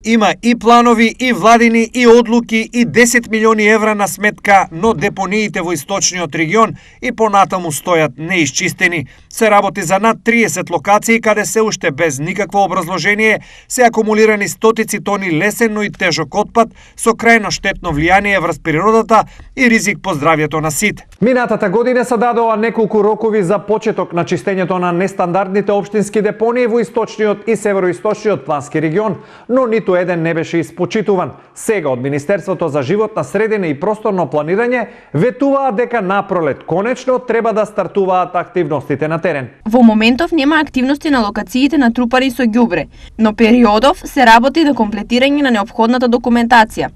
Има и планови, и владини, и одлуки, и 10 милиони евра на сметка, но депониите во источниот регион и понатаму стојат неисчистени. Се работи за над 30 локации каде се уште без никакво образложение се акумулирани стотици тони лесен, но и тежок отпад со крајно штетно влијание врз природата и ризик по здравјето на сите. Минатата година се дадоа неколку рокови за почеток на чистењето на нестандардните општински депонии во источниот и североисточниот плански регион, но ниту еден не беше испочитуван. Сега од Министерството за животна средина и просторно планирање ветуваат дека напролет конечно треба да стартуваат активностите на терен. Во моментов нема активности на локациите натрупани со ѓубре, но периодов се работи до комплетирање на неопходната документација.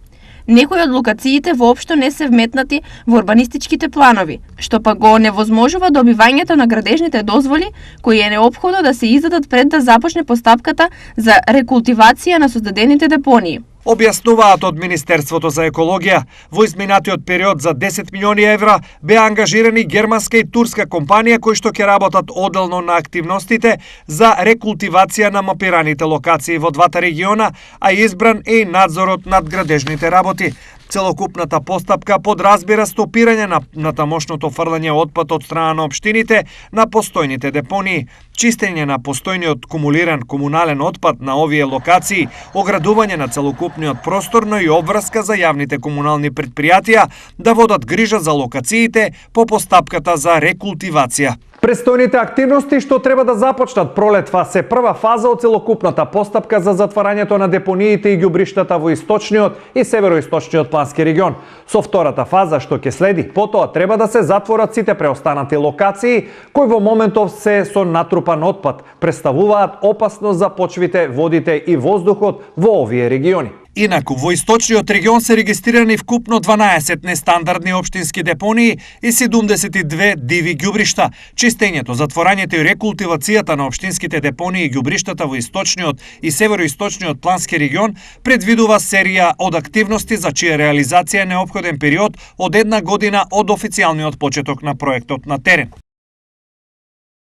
Некои од локациите воопшто не се вметнати во урбанистичките планови, што па го невозможува добивањето на градежните дозволи кои е неопходно да се издадат пред да започне постапката за рекултивација на создадените депонии. Објаснуваат од Министерството за екологија. Во изминатиот период за 10 милиони евра беа ангажирани германска и турска компанија кои што ќе работат одделно на активностите за рекултивација на мапираните локации во двата региона, а избран е и надзорот над градежните работи. Целокупната постапка подразбира стопирање на тамошното фрлање отпад од страна на општините на постојните депонии, чистење на постојниот кумулиран комунален отпад на овие локации, оградување на целокупниот простор, но и обврска за јавните комунални претпријатија да водат грижа за локациите по постапката за рекултивација. Престојните активности што треба да започнат пролетва се прва фаза од целокупната постапка за затварањето на депониите и ѓубриштата во источниот и североисточниот плански регион. Со втората фаза што ќе следи, потоа треба да се затворат сите преостанати локации кои во моментов се со натрупан отпад, представуваат опасност за почвите, водите и воздухот во овие региони. Инаку, во источниот регион се регистрирани вкупно 12 нестандардни општински депонии и 72 диви ѓубришта. Чистењето, затворањето и рекултивацијата на општинските депонии и ѓубриштата во источниот и североисточниот плански регион предвидува серија од активности за чија реализација е неопходен период од 1 година од официјалниот почеток на проектот на терен.